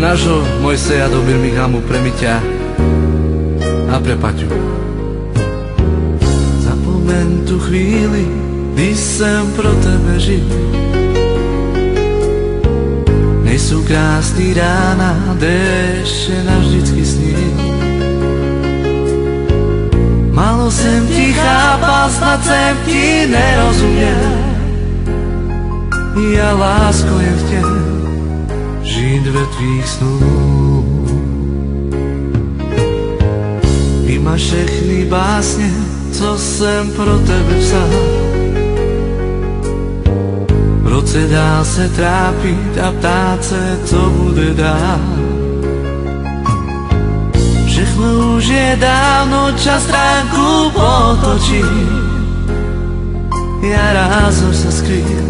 našho Mojseja do Birminghamu pre Miťa a pre Paťu. Zapomeň tu chvíli, kdy sem pro tebe žil. Nejsou krásný rána, déště navždycky snil. Málo jsem ti chápal, snad jsem ti nerozuměl. Já lásko jen chtěl žít ve tvých snů. Vymaž všechny básně, co jsem pro tebe psal. V roce dál se trápit a ptát se, co bude dál. Všechno už je dávno, čas stránku potočí. Já rázem se skryl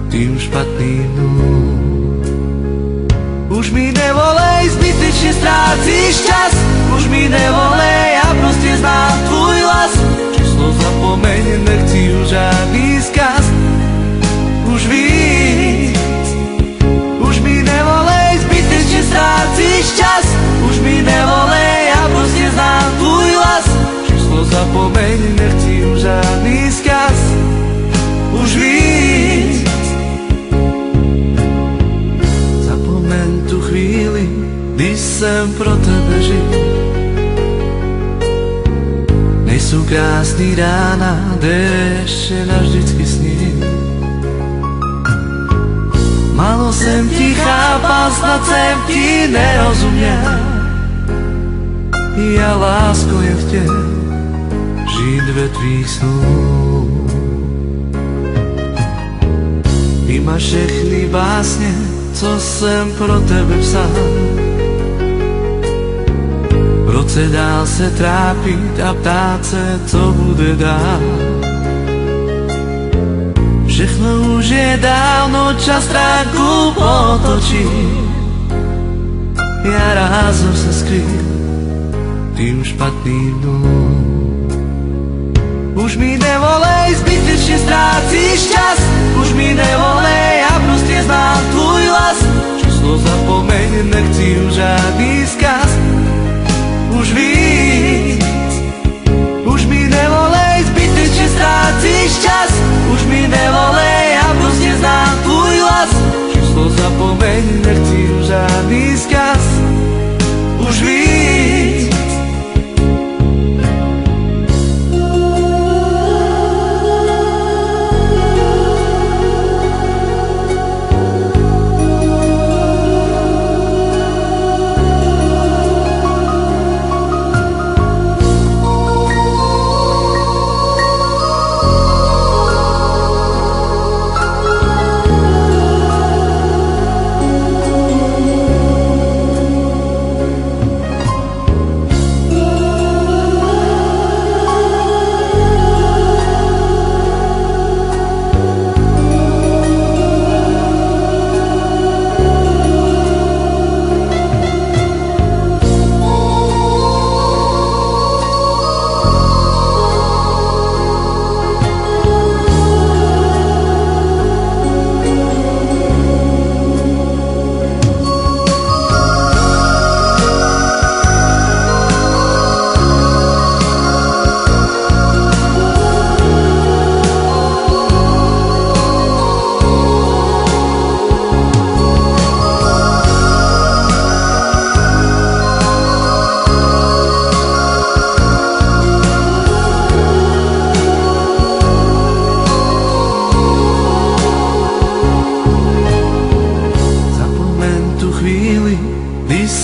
tým špatným dnům. Už mi nevolej, zbytečně ztrácíš čas. Už mi nevolej, já prostě znám tvůj hlas. Číslo zapomeň, nechci už žádný zkaz. Už víc. Už mi nevolej, zbytečně ztrácíš čas. Už mi nevolej, já prostě znám tvůj hlas. Číslo zapomeň, nechci už žádný zkaz. Už víc. Zapomeň tu chvíli, kdy jsem pro tebe žil. Nejsou krásný rána, déště navždycky snil. Málo jsem ti chápal, snad jsem ti nerozuměl. Já lásko jen chtěl žít ve tvých snů. Vymaž všechny básně, co jsem pro tebe psal. V roce dál se trápit a ptát se, co bude dál. Všechno už je dávno, čas stránku potočí. Já rázem se skryl tým špatným dnům. Už mi nevolej, zbytečně ztrácíš čas. Už mi nevolej, já prostě znám tvůj hlas. Číslo zapomeň, nechci už žádný zkaz. Už víc. Už mi nevolej, zbytečně ztrácíš čas. Už mi nevolej, já prostě znám tvůj hlas. Číslo zapomeň, nechci už žádný zkaz. Už víc.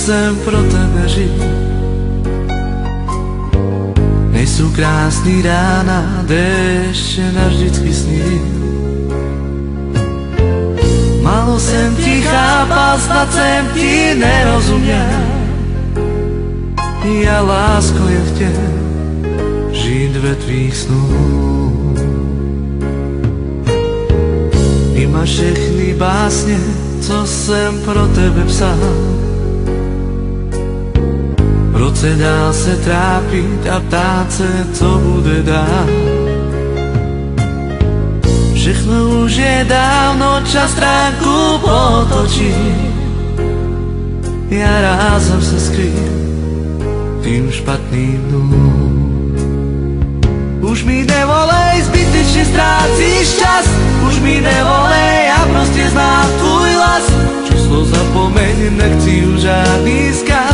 Jsem pro tebe žil. Nejsou krásný rána, déště navždycky snil. Málo jsem ti chápal, snad jsem ti nerozuměl. Já lásko jen chtěl žít ve tvých snů. Vymaž všechny básně, co jsem pro tebe psal. V roce dál se trápit a ptát se, co bude dál. Všechno už je dávno, čas stránku potočí. Ja rázem sa skrýl tým špatným dnom. Už mi nevolej, zbytečne stráciš čas. Už mi nevolej, ja proste znám tvůj hlas. Číslo zapomeň, nechci už žádný vzkaz.